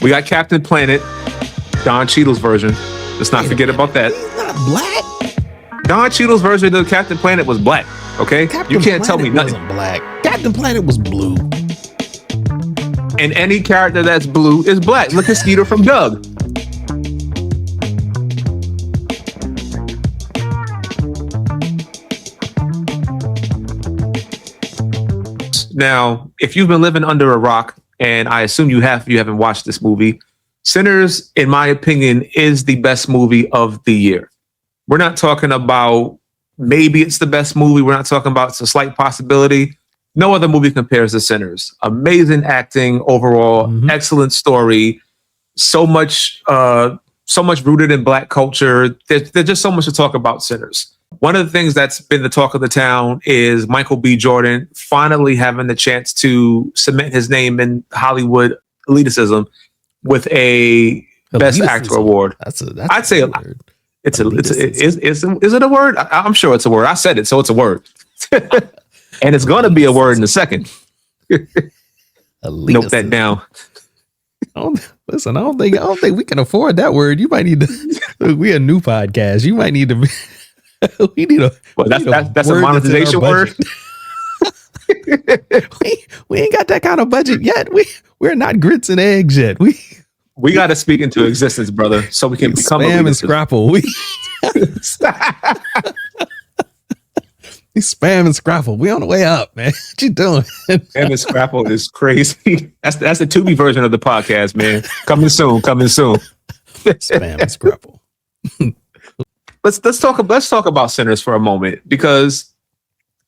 We got Captain Planet, Don Cheadle's version. Let's not forget about that. He's not black. Don Cheadle's version of Captain Planet was black. Okay, Captain you can't Planet tell me nothing. Wasn't black. Captain Planet was blue. And any character that's blue is black. Look at Skeeter from Doug. Now, if you've been living under a rock, and I assume you have, if you haven't watched this movie, Sinners, in my opinion, is the best movie of the year. We're not talking about maybe it's the best movie. We're not talking about it's a slight possibility. No other movie compares to Sinners. Amazing acting overall, excellent story, so much rooted in Black culture. There's just so much to talk about Sinners. One of the things that's been the talk of the town is Michael B. Jordan finally having the chance to cement his name in Hollywood elitism with a Best Actor award. I'd say word. Is it a word? I'm sure it's a word. I said it, so it's a word. And it's going to be a word in a second. Note that down. Listen, I don't think we can afford that word. You might need to. Look, we're a new podcast. You might need to. We need a. Well, that's a monetization word. we ain't got that kind of budget yet. We're not grits and eggs yet. We got to speak into existence, brother, so we can become spam and scrapple. We spam and scrapple. We on the way up, man. What you doing? Spam and scrapple is crazy. That's the Tubi version of the podcast, man. Coming soon. Spam and scrapple. Let's talk about Sinners for a moment, because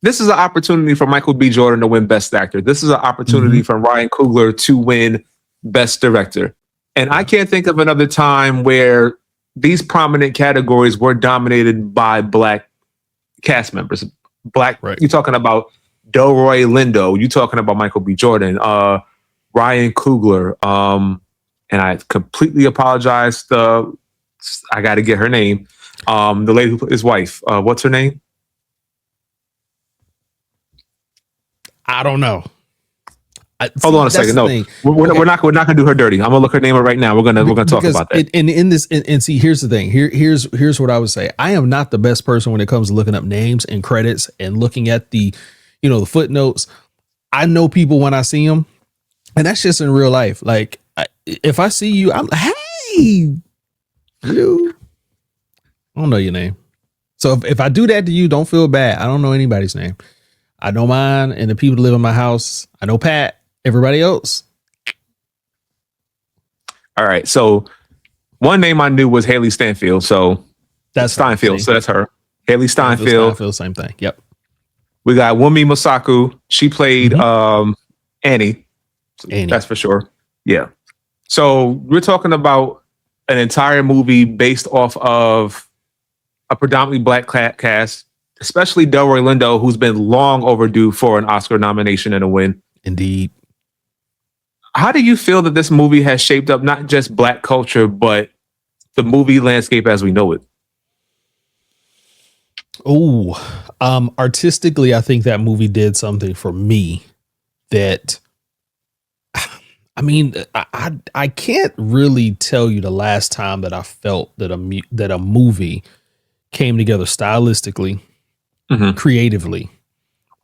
this is an opportunity for Michael B. Jordan to win Best Actor. This is an opportunity for Ryan Coogler to win Best Director. And I can't think of another time where these prominent categories were dominated by Black cast members. Black, right. You're talking about Delroy Lindo. You're talking about Michael B. Jordan, Ryan Coogler. And I completely apologize. I got to get her name. The lady who played his wife. What's her name? I don't know. Hold on a second. No, we're not going to do her dirty. I'm going to look her name up right now. We're going to talk about that. And see, here's the thing. Here's what I would say. I am not the best person when it comes to looking up names and credits and looking at the footnotes. I know people when I see them, and that's just in real life. Like if I see you, I'm hey, you. I don't know your name. So if I do that to you, don't feel bad. I don't know anybody's name. I know mine and the people that live in my house. I know Pat. Everybody else. All right. So one name I knew was Haley Stanfield. So that's Steinfeld. So that's her. Haley Steinfeld. Same thing. Yep. We got Wumi Masaku. She played Annie. That's for sure. Yeah. So we're talking about an entire movie based off of a predominantly Black cast, especially Delroy Lindo, who's been long overdue for an Oscar nomination and a win. Indeed. How do you feel that this movie has shaped up not just Black culture, but the movie landscape as we know it? Artistically, I think that movie did something for me that, I mean, I can't really tell you the last time that I felt that a movie came together stylistically, creatively,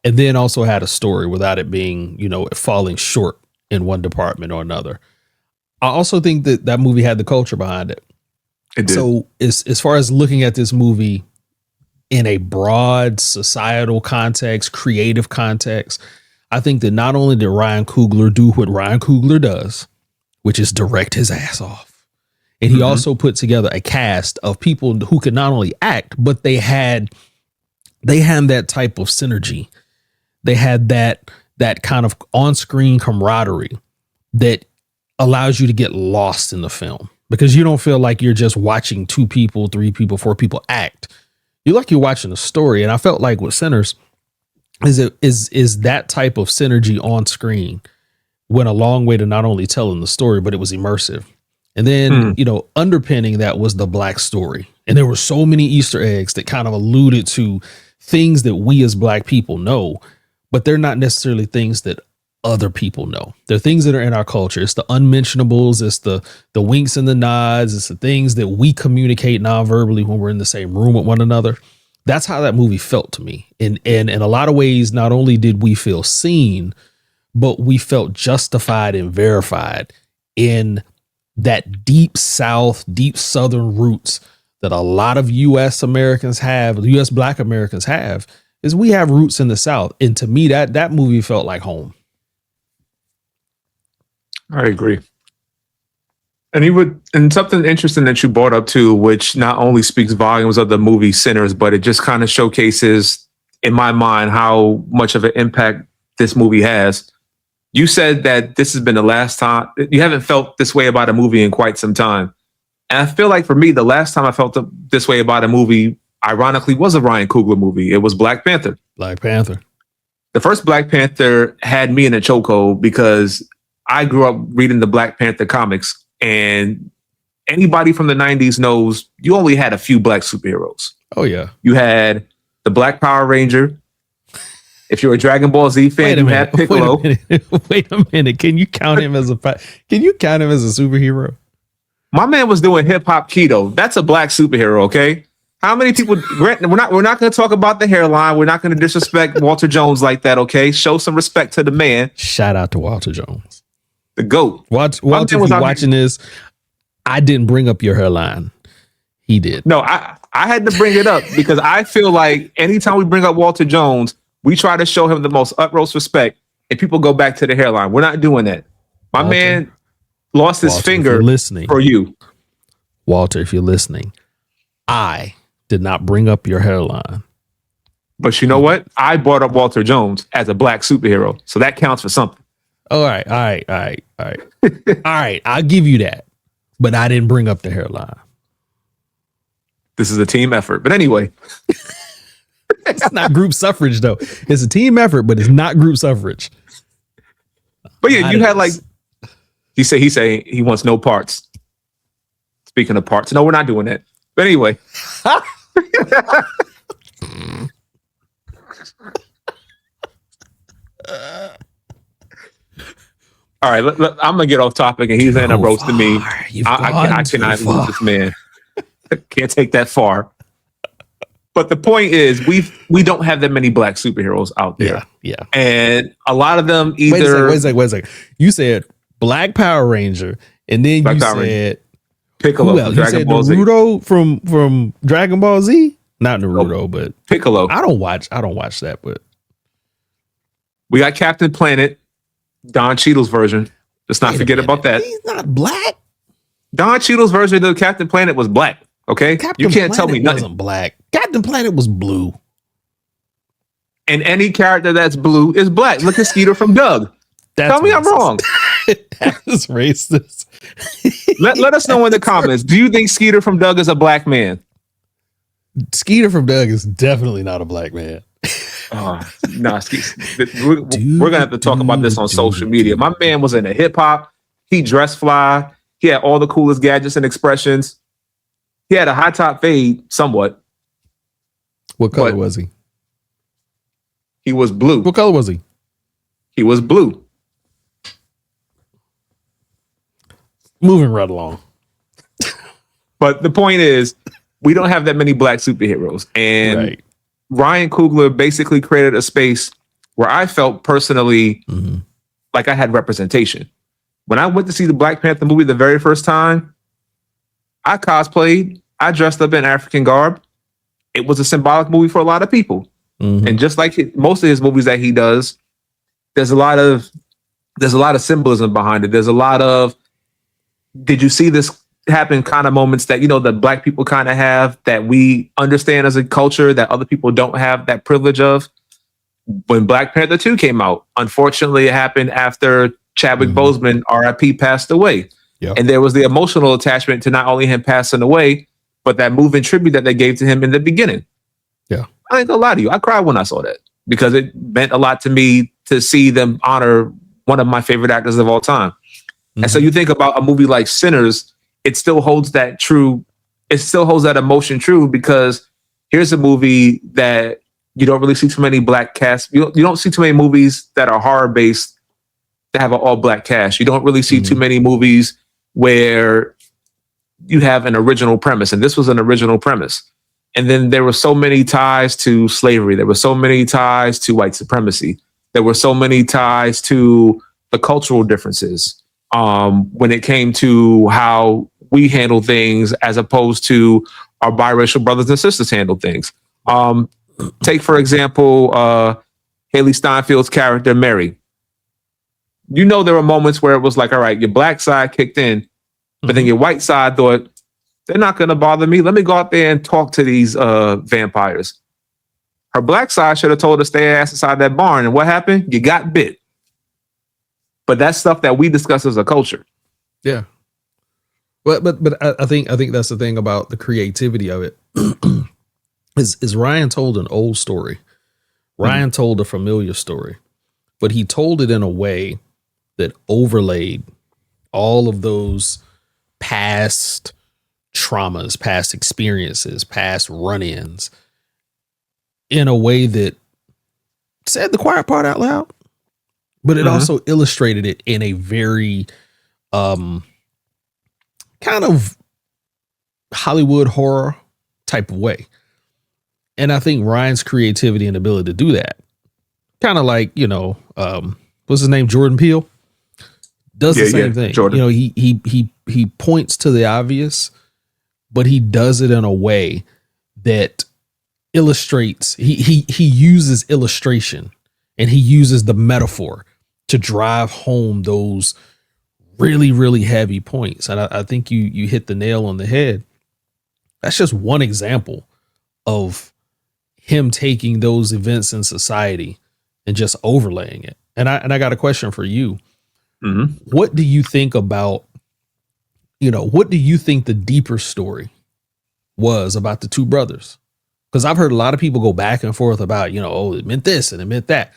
and then also had a story without it being, falling short in one department or another. I also think that movie had the culture behind it. It did. So as far as looking at this movie in a broad societal context, creative context, I think that not only did Ryan Coogler do what Ryan Coogler does, which is direct his ass off, and he also put together a cast of people who could not only act, but they had that type of synergy. They had that kind of on-screen camaraderie that allows you to get lost in the film, because you don't feel like you're just watching 2 people, 3 people, 4 people act. You're like you're watching a story. And I felt like with Sinners is that type of synergy on screen went a long way to not only telling the story, but it was immersive. And then, underpinning that was the Black story. And there were so many Easter eggs that kind of alluded to things that we as Black people know, but they're not necessarily things that other people know. They're things that are in our culture. It's the unmentionables. It's the winks and the nods. It's the things that we communicate non-verbally when we're in the same room with one another. That's how that movie felt to me. And in a lot of ways, not only did we feel seen, but we felt justified and verified in that deep South, deep Southern roots that a lot of U.S. Americans have, U.S. Black Americans have, is we have roots in the South. And to me, that movie felt like home. I agree. And something interesting that you brought up too, which not only speaks volumes of the movie Sinners, but it just kind of showcases, in my mind, how much of an impact this movie has. You said that this has been the last time you haven't felt this way about a movie in quite some time. And I feel like for me, the last time I felt this way about a movie, ironically, was a Ryan Coogler movie. It was Black Panther. Black Panther. The first Black Panther had me in a chokehold because I grew up reading the Black Panther comics, and anybody from the 90s knows you only had a few Black superheroes. Oh, yeah. You had the Black Power Ranger. If you're a Dragon Ball Z fan, you had Piccolo. Wait a minute. Can you count him as a superhero? My man was doing hip hop keto. That's a Black superhero, okay? How many people? We're not going to talk about the hairline. We're not going to disrespect Walter Jones like that, okay? Show some respect to the man. Shout out to Walter Jones, the GOAT. Walter, if you're watching this, I didn't bring up your hairline. He did. No, I had to bring it up because I feel like anytime we bring up Walter Jones, we try to show him the most utmost respect, and people go back to the hairline. We're not doing that. My man lost his finger for you. Walter, if you're listening, I did not bring up your hairline. But you know what? I brought up Walter Jones as a Black superhero, so that counts for something. All right. All right, I'll give you that. But I didn't bring up the hairline. This is a team effort. But anyway. It's not group suffrage, though. It's a team effort, but it's not group suffrage. But yeah, you had like he say he wants no parts. Speaking of parts, no, we're not doing that. But anyway. All right, I'm gonna get off topic, and he's end up roasting me. I cannot lose this man. Can't take that far. But the point is, we don't have that many Black superheroes out there. Yeah. And a lot of them either... Wait a second. You said Black Power Ranger, and then you said... Piccolo from Dragon Ball Z. Naruto from Dragon Ball Z? Not Naruto, but... Piccolo. I don't watch that, but... We got Captain Planet, Don Cheadle's version. Let's not forget about that. He's not Black. Don Cheadle's version of Captain Planet was Black. Okay, Captain you can't Planet tell me nothing. Wasn't Black. Captain Planet was blue. And any character that's blue is Black. Look at Skeeter from Doug. Tell me I'm wrong. That is racist. let us know in the comments. Do you think Skeeter from Doug is a Black man? Skeeter from Doug is definitely not a Black man. We're gonna have to talk about this on social media. My man was into hip hop. He dressed fly. He had all the coolest gadgets and expressions. He had a high top fade, somewhat. What color was he? He was blue. What color was he? He was blue. Moving right along. But the point is, we don't have that many Black superheroes. And Ryan Coogler basically created a space where I felt personally like I had representation. When I went to see the Black Panther movie the very first time, I cosplayed. I dressed up in African garb. It was a symbolic movie for a lot of people. And just like most of his movies that he does, there's a lot of symbolism behind it. There's a lot of, did you see this happen kind of moments that, the Black people kind of have that we understand as a culture that other people don't have that privilege of. When Black Panther 2 came out, unfortunately, it happened after Chadwick Boseman, RIP, passed away. Yep. And there was the emotional attachment to not only him passing away, but that moving tribute that they gave to him in the beginning. Yeah. I ain't gonna lie to you. I cried when I saw that because it meant a lot to me to see them honor one of my favorite actors of all time. And so you think about a movie like Sinners, it still holds that true. It still holds that emotion true because here's a movie that you don't really see too many Black casts. You don't see too many movies that are horror based to have an all black cast. You don't really see too Mhm. many movies where you have an original premise, and this was an original premise. And then there were so many ties to slavery. There were so many ties to white supremacy. There were so many ties to the cultural differences when it came to how we handle things as opposed to our biracial brothers and sisters handle things. Take, for example, Haley Steinfeld's character, Mary. You know, there were moments where it was like, all right, your black side kicked in, but then your white side thought, they're not going to bother me. Let me go out there and talk to these vampires. Her black side should have told her to stay ass inside that barn. And what happened? You got bit. But that's stuff that we discuss as a culture. Yeah. But I think that's the thing about the creativity of it. is Ryan told an old story. Ryan told a familiar story, but he told it in a way that overlaid all of those past traumas, past experiences, past run-ins in a way that said the quiet part out loud, but it also illustrated it in a very kind of Hollywood horror type of way. And I think Ryan's creativity and ability to do that, kind of like, what's his name? Jordan Peele does the same thing. Jordan. He points to the obvious, but he does it in a way that illustrates. He uses illustration and he uses the metaphor to drive home those really, really heavy points. And I think you hit the nail on the head. That's just one example of him taking those events in society and just overlaying it. And I got a question for you. What do you think about, what do you think the deeper story was about the two brothers? Because I've heard a lot of people go back and forth about, it meant this and it meant that.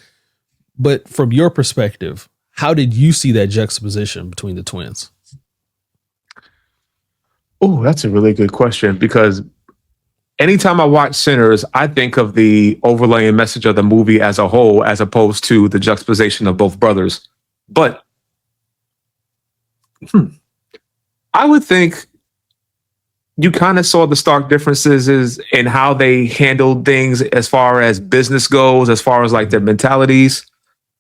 But from your perspective, how did you see that juxtaposition between the twins? Oh, that's a really good question, because anytime I watch Sinners, I think of the overlaying message of the movie as a whole, as opposed to the juxtaposition of both brothers. But I would think you kind of saw the stark differences in how they handled things as far as business goes, as far as like their mentalities.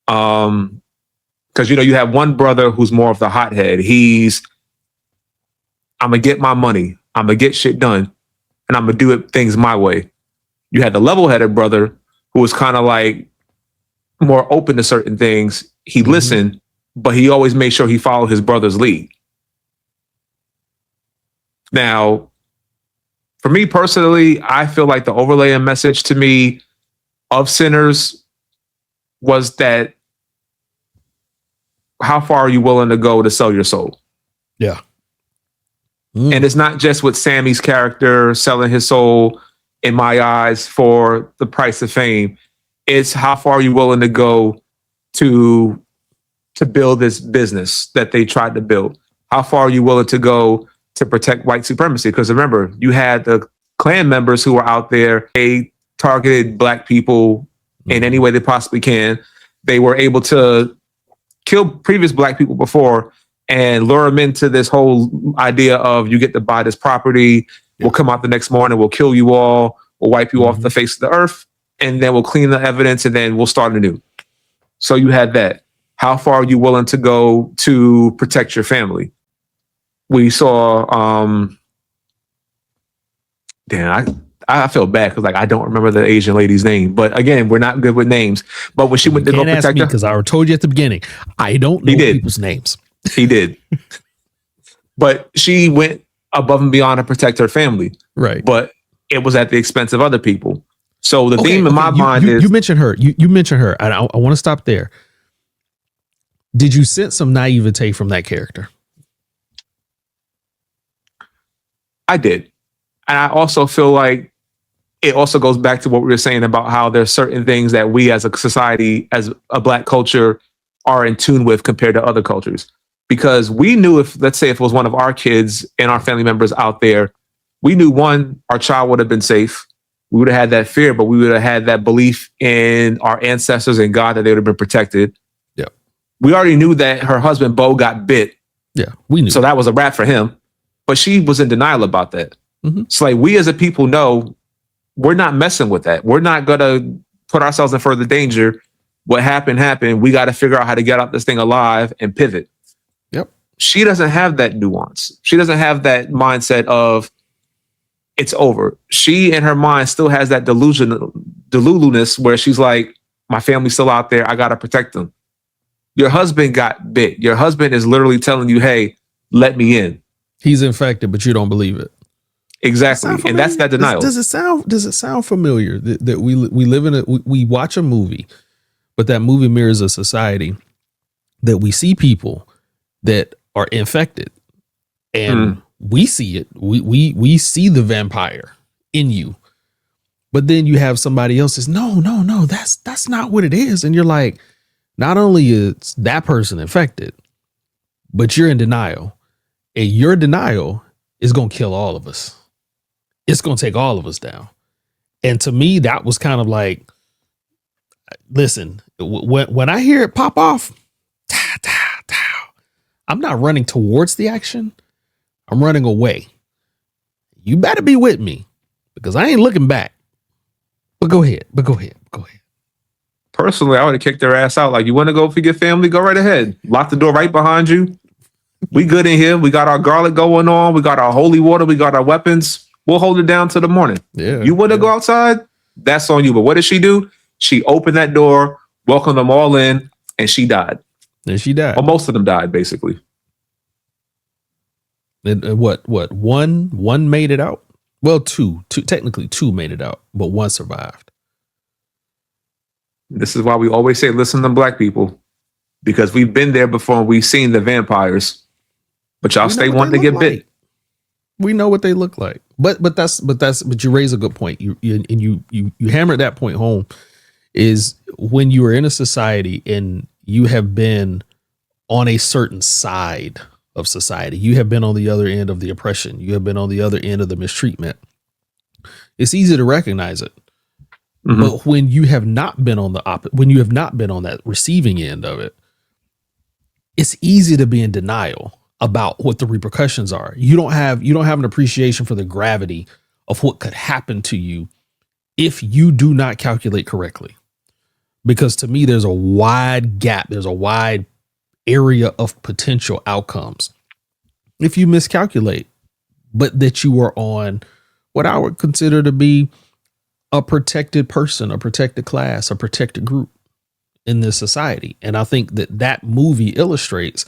Because, you have one brother who's more of the hothead. I'm going to get my money. I'm going to get shit done. And I'm going to do things my way. You had the level-headed brother who was kind of like more open to certain things. He listened, but he always made sure he followed his brother's lead. Now, for me personally, I feel like the overlaying message to me of Sinners was that how far are you willing to go to sell your soul? Yeah. And it's not just with Sammy's character selling his soul, in my eyes, for the price of fame. It's how far are you willing to go to build this business that they tried to build? How far are you willing to go to protect white supremacy? Because remember, you had the Klan members who were out there. They targeted black people in any way they possibly can. They were able to kill previous black people before and lure them into this whole idea of, you get to buy this property. We'll come out the next morning. We'll kill you all. We'll wipe you off the face of the earth. And then we'll clean the evidence and then we'll start anew. So you had that. How far are you willing to go to protect your family? We saw, I feel bad because I don't remember the Asian lady's name. But again, we're not good with names. But when she went to go protect her, because I told you at the beginning, I don't know people's names. He did. But she went above and beyond to protect her family. Right. But it was at the expense of other people. So the theme in my mind is... You mentioned her. You mentioned her. And I want to stop there. Did you sense some naivete from that character? I did. And I also feel like it also goes back to what we were saying about how there's certain things that we as a society, as a black culture, are in tune with compared to other cultures. Because we knew, if, let's say, if it was one of our kids and our family members out there, we knew, one, our child would have been safe. We would have had that fear, but we would have had that belief in our ancestors and God that they would have been protected. Yep. We already knew that her husband, Bo, got bit. Yeah, we knew. So that was a wrap for him. But she was in denial about that. Mm-hmm. It's like we as a people know we're not messing with that. We're not going to put ourselves in further danger. What happened, happened. We got to figure out how to get out this thing alive and pivot. Yep. She doesn't have that nuance. She doesn't have that mindset of it's over. She in her mind still has that deluluness where she's like, my family's still out there. I got to protect them. Your husband got bit. Your husband is literally telling you, hey, let me in. He's infected, but you don't believe it. Exactly. And that's that denial. Does it sound familiar that we live in we watch a movie, but that movie mirrors a society that we see people that are infected and we see it. We see the vampire in you. But then you have somebody else says, no, that's not what it is. And you're like, not only is that person infected, but you're in denial. And your denial is going to kill all of us. It's going to take all of us down. And to me, that was kind of like, listen, when I hear it pop off, I'm not running towards the action. I'm running away. You better be with me because I ain't looking back. But go ahead. Personally, I would have kicked their ass out. Like, you want to go for your family? Go right ahead. Lock the door right behind you. We good in here. We got our garlic going on. We got our holy water. We got our weapons. We'll hold it down till the morning. Yeah. You want to go outside? That's on you. But what did she do? She opened that door, welcomed them all in, and she died. And she died. Well, most of them died, basically. And what? One made it out? Well, technically two made it out, but one survived. This is why we always say, listen to Black people, because we've been there before and we've seen the vampires. But y'all stay wanting to get bit. We know what they look like. But you raise a good point. You hammered that point home, is when you are in a society and you have been on a certain side of society, you have been on the other end of the oppression, you have been on the other end of the mistreatment. It's easy to recognize it. Mm-hmm. But when you have not been on when you have not been on that receiving end of it, it's easy to be in denial about what the repercussions are. You don't have an appreciation for the gravity of what could happen to you if you do not calculate correctly. Because to me, there's a wide gap. There's a wide area of potential outcomes if you miscalculate, but that you are on what I would consider to be a protected person, a protected class, a protected group in this society. And I think that movie illustrates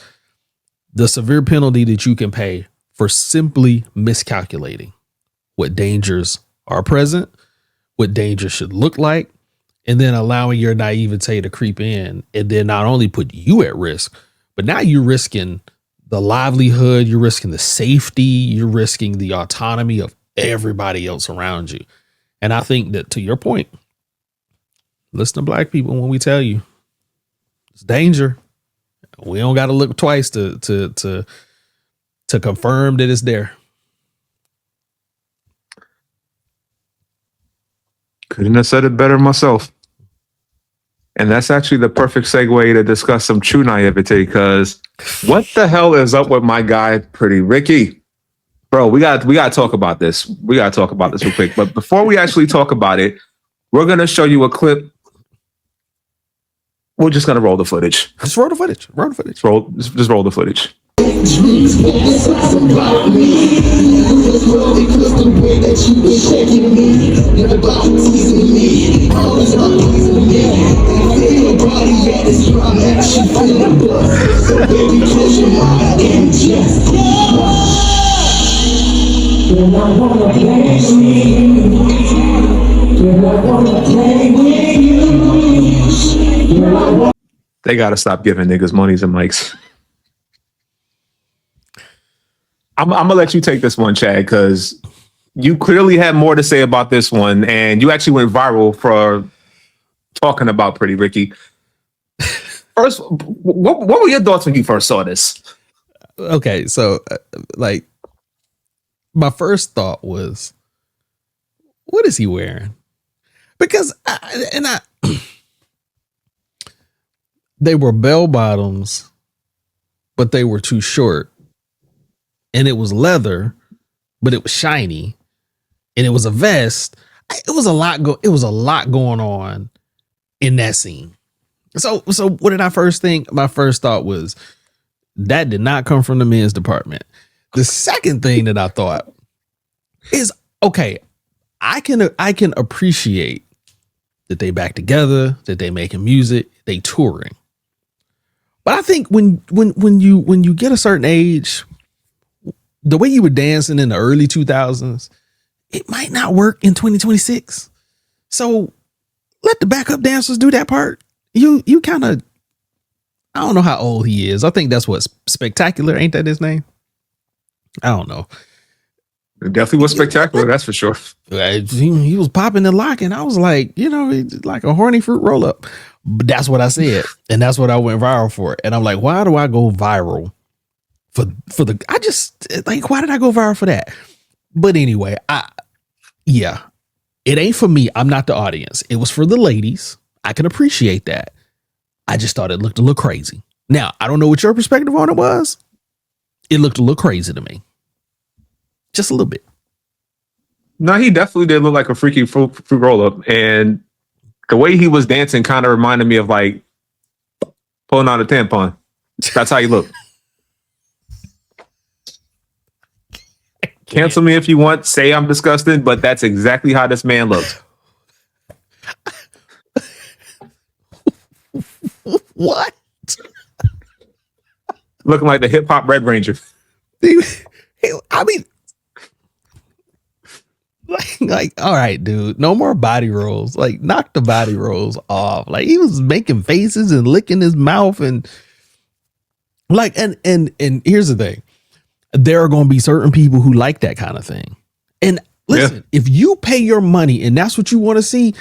the severe penalty that you can pay for simply miscalculating what dangers are present, what dangers should look like, and then allowing your naivete to creep in and then not only put you at risk, but now you're risking the livelihood, you're risking the safety, you're risking the autonomy of everybody else around you. And I think that, to your point, listen to Black people when we tell you it's danger. We don't got to look twice to confirm that it's there. Couldn't have said it better myself. And that's actually the perfect segue to discuss some true naivete, because what the hell is up with my guy, Pretty Ricky? Bro, we got to talk about this. We got to talk about this real quick. But before we actually talk about it, we're going to show you a clip. We're just going to roll the footage. Just roll the footage. Just roll the footage. They got to stop giving niggas monies and mics. I'm going to let you take this one, Chad, because you clearly had more to say about this one, and you actually went viral for talking about Pretty Ricky. First, what were your thoughts when you first saw this? Okay, so my first thought was, what is he wearing? Because They were bell bottoms, but they were too short. And it was leather, but it was shiny. And it was a vest. It was a lot going on in that scene. So what did I first think? My first thought was that did not come from the men's department. The second thing that I thought is, okay, I can appreciate that they back together, that they making music, they touring. But I think when you get a certain age, the way you were dancing in the early 2000s, it might not work in 2026. So let the backup dancers do that part. You kind of, I don't know how old he is. I think that's what Spectacular, ain't that his name? I don't know. It definitely was spectacular, that's for sure. He was popping and locking. I was like, like a horny fruit roll up. But that's what I said. And that's what I went viral for. And I'm like, why do I go viral for the, why did I go viral for that? But anyway, it ain't for me. I'm not the audience. It was for the ladies. I can appreciate that. I just thought it looked a little crazy. Now, I don't know what your perspective on it was. It looked a little crazy to me. Just a little bit. No, he definitely did look like a freaky fruit roll up. And the way he was dancing kind of reminded me of like pulling out a tampon. That's how you look. Cancel me if you want. Say I'm disgusting, but that's exactly how this man looks. What? Looking like the hip hop Red Ranger. I mean, like, all right, dude, no more body rolls. Like, knock the body rolls off. Like, he was making faces and licking his mouth and like, and here's the thing. There are going to be certain people who like that kind of thing. And listen, if you pay your money and that's what you want to see,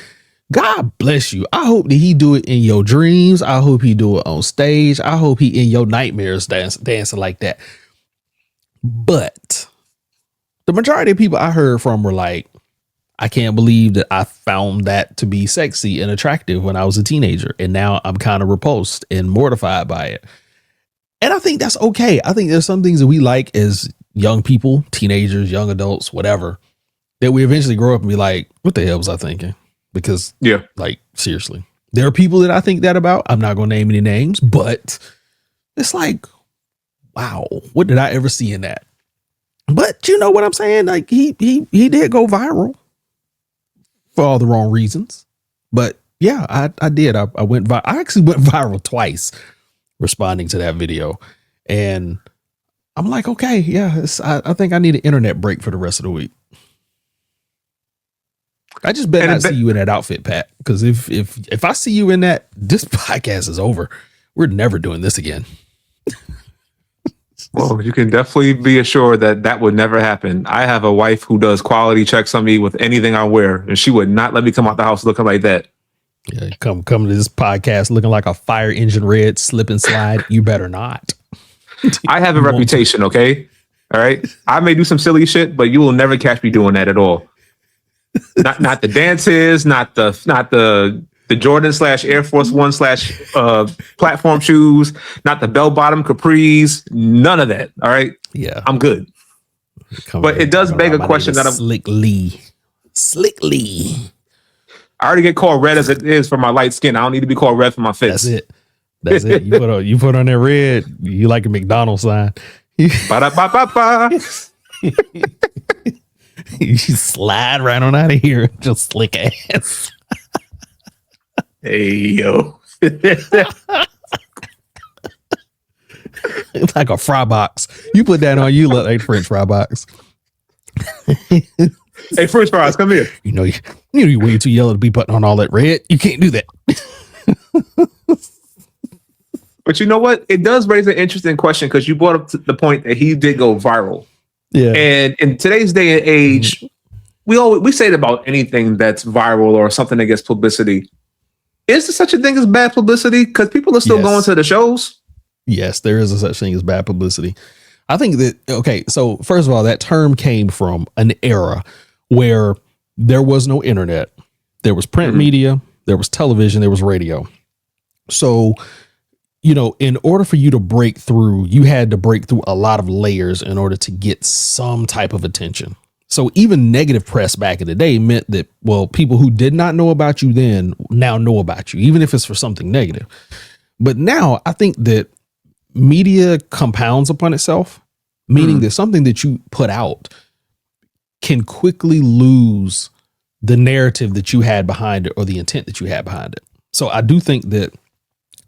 God bless you. I hope that he do it in your dreams. I hope he do it on stage. I hope he in your nightmares dancing like that. But the majority of people I heard from were like, I can't believe that I found that to be sexy and attractive when I was a teenager. And now I'm kind of repulsed and mortified by it. And I think that's okay. I think there's some things that we like as young people, teenagers, young adults, whatever, that we eventually grow up and be like, what the hell was I thinking? Because, like, seriously, there are people that I think that about. I'm not going to name any names, but it's like, wow, what did I ever see in that? But you know what I'm saying? Like, he did go viral for all the wrong reasons. But yeah, I did. I actually went viral twice responding to that video. And I'm like, okay, yeah, I think I need an internet break for the rest of the week. I just better not see you in that outfit, Pat. Because if I see you in that, this podcast is over. We're never doing this again. Well, you can definitely be assured that would never happen. I have a wife who does quality checks on me with anything I wear, and she would not let me come out the house looking like that. Yeah, come to this podcast looking like a fire engine red slip and slide. You better not. I have a reputation, okay? All right. I may do some silly shit, but you will never catch me doing that at all. Not the dances, not the Jordan / Air Force One / platform shoes, not the bell bottom capris, none of that. All right. Yeah, I'm good. But it does beg a question that I'm Slick Lee. I already get called red as it is for my light skin. I don't need to be called red for my face. That's it. You put on that red. You like a McDonald's sign. Ba-da-ba-ba-ba. You slide right on out of here. Just slick ass. Hey, yo. It's like a fry box. You put that on, you look like French fry box. Hey, French fries, come here. You're way too yellow to be putting on all that red. You can't do that. But you know what? It does raise an interesting question because you brought up the point that he did go viral. Yeah. And in today's day and age, we say it about anything that's viral or something that gets publicity. Is there such a thing as bad publicity? Because people are still going to the shows. Yes, there is a such thing as bad publicity. I think that, okay, so first of all, that term came from an era where there was no internet. There was print media, there was television, there was radio. So in order for you to break through, you had to break through a lot of layers in order to get some type of attention. So even negative press back in the day meant that, well, people who did not know about you then now know about you, even if it's for something negative. But now I think that media compounds upon itself, meaning that something that you put out can quickly lose the narrative that you had behind it or the intent that you had behind it. So I do think that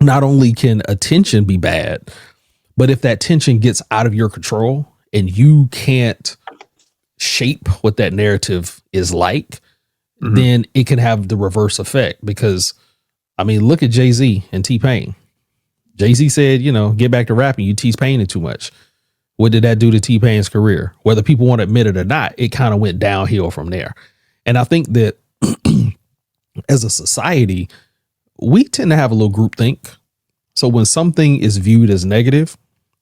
not only can attention be bad, but if that tension gets out of your control and you can't shape what that narrative is like, then it can have the reverse effect. Because, I mean, look at Jay-Z and T-Pain. Jay-Z said, get back to rapping. You T-Pain it too much. What did that do to T-Pain's career? Whether people want to admit it or not, it kind of went downhill from there. And I think that as a society, we tend to have a little groupthink. So when something is viewed as negative,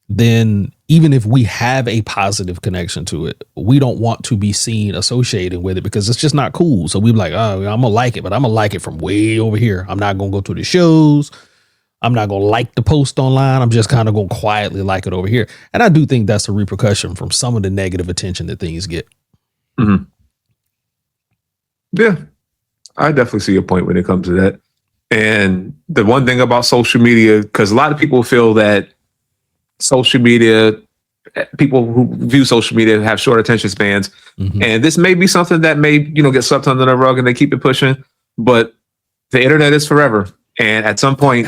then even if we have a positive connection to it, we don't want to be seen associating with it because it's just not cool. So we're like, oh, I'm gonna like it, but I'm gonna like it from way over here. I'm not gonna go to the shows. I'm not gonna like the post online. I'm just kind of gonna quietly like it over here. And I do think that's a repercussion from some of the negative attention that things get. Mm-hmm. Yeah, I definitely see your point when it comes to that. And the one thing about social media, because a lot of people feel that social media, people who view social media have short attention spans. And this may be something that may, get swept under the rug and they keep it pushing, but the internet is forever. And at some point,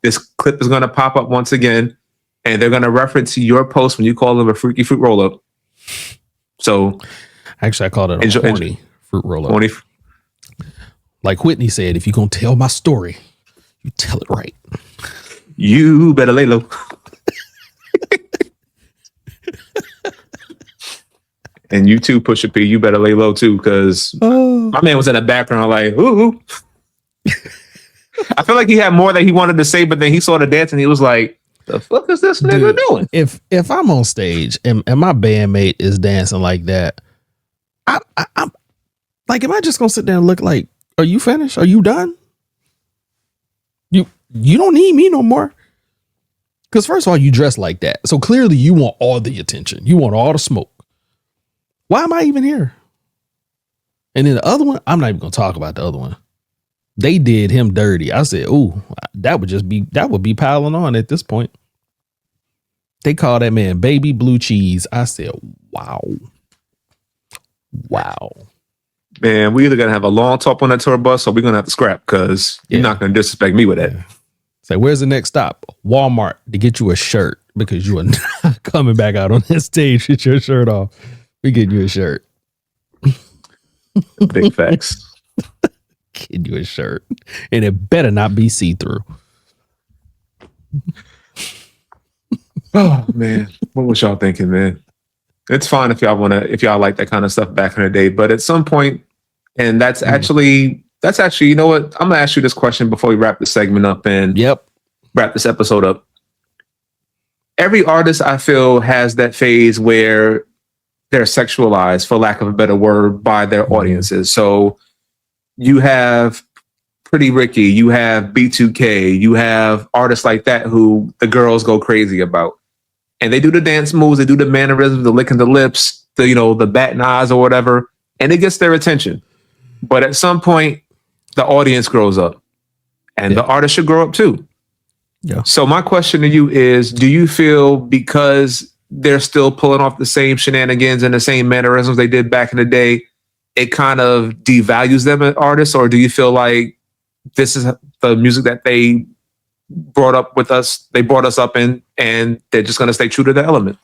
this clip is going to pop up once again, and they're going to reference your post when you call them a freaky fruit roll up. So actually, I called it a horny fruit roll up. Horny. Like Whitney said, if you're going to tell my story, you tell it right. You better lay low. And you too, Pusha P, you better lay low too, because my man was in the background like, ooh. I feel like he had more that he wanted to say, but then he saw the dance and he was like, the fuck is this nigga doing? If I'm on stage and my bandmate is dancing like that, I'm like, am I just gonna sit there and look like, are you finished? Are you done? You don't need me no more. Because first of all, you dress like that. So clearly you want all the attention. You want all the smoke. Why am I even here? And then the other one, I'm not even going to talk about the other one. They did him dirty. I said, ooh, that would be piling on at this point. They call that man baby blue cheese. I said, wow. Man, we either going to have a long talk on that tour bus or we're going to have to scrap because you're not going to disrespect me with that. Say, where's the next stop? Walmart to get you a shirt because you are not coming back out on that stage with your shirt off. We getting you a shirt. Big facts. Get you a shirt. And it better not be see-through. Oh man. What was y'all thinking, man? It's fine if y'all like that kind of stuff back in the day. But at some point, and that's actually, you know what? I'm gonna ask you this question before we wrap this segment up and wrap this episode up. Every artist I feel has that phase where they're sexualized, for lack of a better word, by their audiences. So you have Pretty Ricky, you have B2K, you have artists like that who the girls go crazy about. And they do the dance moves, they do the mannerisms, the licking the lips, the batting eyes or whatever, and it gets their attention. But at some point, the audience grows up and the artist should grow up too. Yeah. So my question to you is, do you feel because they're still pulling off the same shenanigans and the same mannerisms they did back in the day, it kind of devalues them as artists? Or do you feel like this is the music that they brought up with us, they brought us up in, and they're just going to stay true to the element?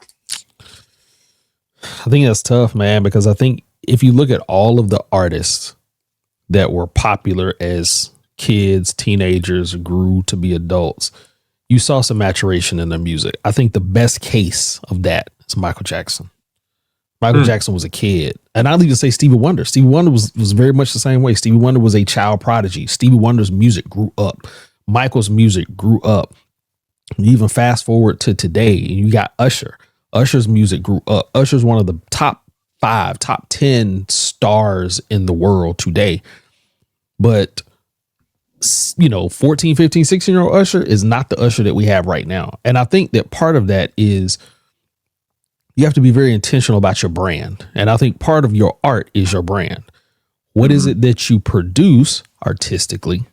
I think that's tough, man, because I think if you look at all of the artists that were popular as kids, teenagers, grew to be adults, you saw some maturation in their music. I think the best case of that is Michael Jackson. Michael Jackson was a kid. And I'll even say Stevie Wonder. Stevie Wonder was very much the same way. Stevie Wonder was a child prodigy. Stevie Wonder's music grew up. Michael's music grew up. You even fast forward to today, and you got Usher. Usher's music grew up. Usher's one of the top 5, top 10 stars in the world today. But 14, 15, 16-year-old Usher is not the Usher that we have right now. And I think that part of that is you have to be very intentional about your brand. And I think part of your art is your brand. What is it that you produce artistically?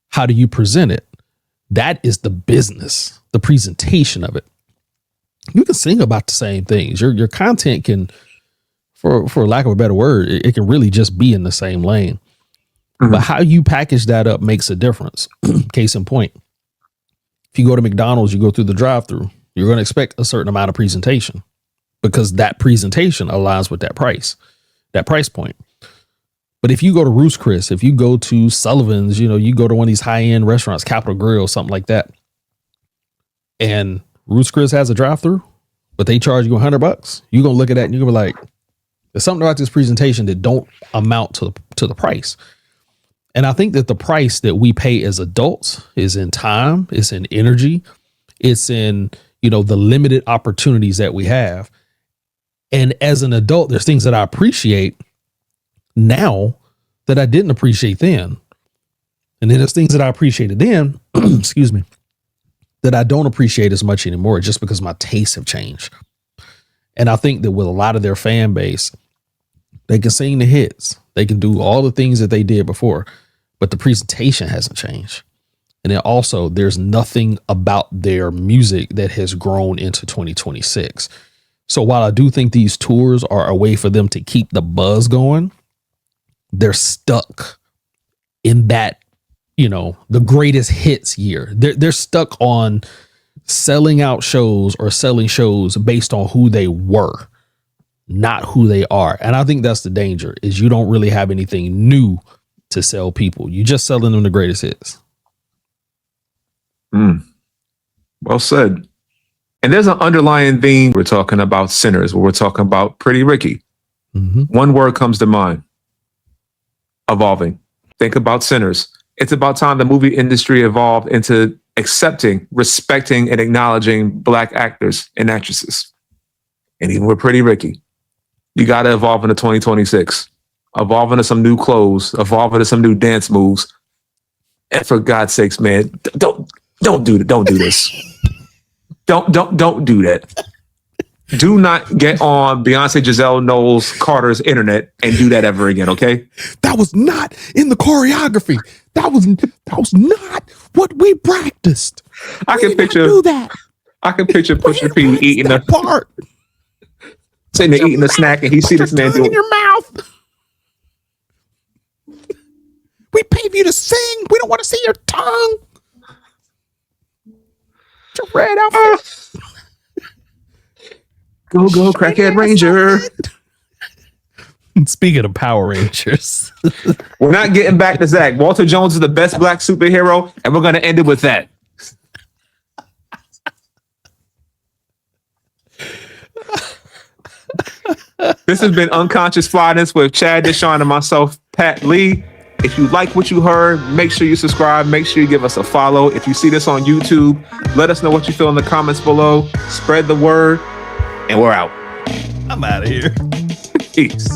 How do you present it? That is the business, the presentation of it. You can sing about the same things. Your content can, for lack of a better word, it can really just be in the same lane. But how you package that up makes a difference. Case in point, if you go to McDonald's, you go through the drive-through, you're going to expect a certain amount of presentation because that presentation aligns with that price point. But if you go to Ruth's Chris, if you go to Sullivan's, you go to one of these high-end restaurants, Capitol Grill, something like that, and Ruth's Chris has a drive-through, but they charge you $100, you're going to look at that and you're going to be like, there's something about this presentation that don't amount to the price. And I think that the price that we pay as adults is in time, it's in energy, it's in, the limited opportunities that we have. And as an adult, there's things that I appreciate now that I didn't appreciate then. And then there's things that I appreciated then, excuse me, that I don't appreciate as much anymore just because my tastes have changed. And I think that with a lot of their fan base, they can sing the hits. They can do all the things that they did before, but the presentation hasn't changed. And then also there's nothing about their music that has grown into 2026. So while I do think these tours are a way for them to keep the buzz going, they're stuck in that, the greatest hits year. They're stuck on selling out shows or selling shows based on who they were, not who they are. And I think that's the danger, is you don't really have anything new to sell people. You're just selling them the greatest hits. Well said. And there's an underlying theme. We're talking about Sinners, where we're talking about Pretty Ricky. One word comes to mind: evolving. Think about Sinners. It's about time the movie industry evolved into accepting, respecting, and acknowledging Black actors and actresses. And even with Pretty Ricky, you got to evolve into 2026. Evolve into some new clothes. Evolve into some new dance moves. And for God's sakes, man, don't do this. Don't do that. Do not get on Beyonce, Giselle Knowles, Carter's internet and do that ever again, okay? That was not in the choreography. That was not what we practiced. I can picture Pusha P eating the part. Sitting there eating a snack and he see this man doing in your mouth. We paid you to sing. We don't want to see your tongue. Your red outfit. Go, Crackhead Ranger. Speaking of Power Rangers, we're not getting back to Zach. Walter Jones is the best Black superhero, and we're going to end it with that. This has been Unconscious Flyness with Chad Deshawn and myself, Pat Lee. If you like what you heard, make sure you subscribe. Make sure you give us a follow. If you see this on YouTube, let us know what you feel in the comments below. Spread the word, and we're out. I'm out of here. Peace.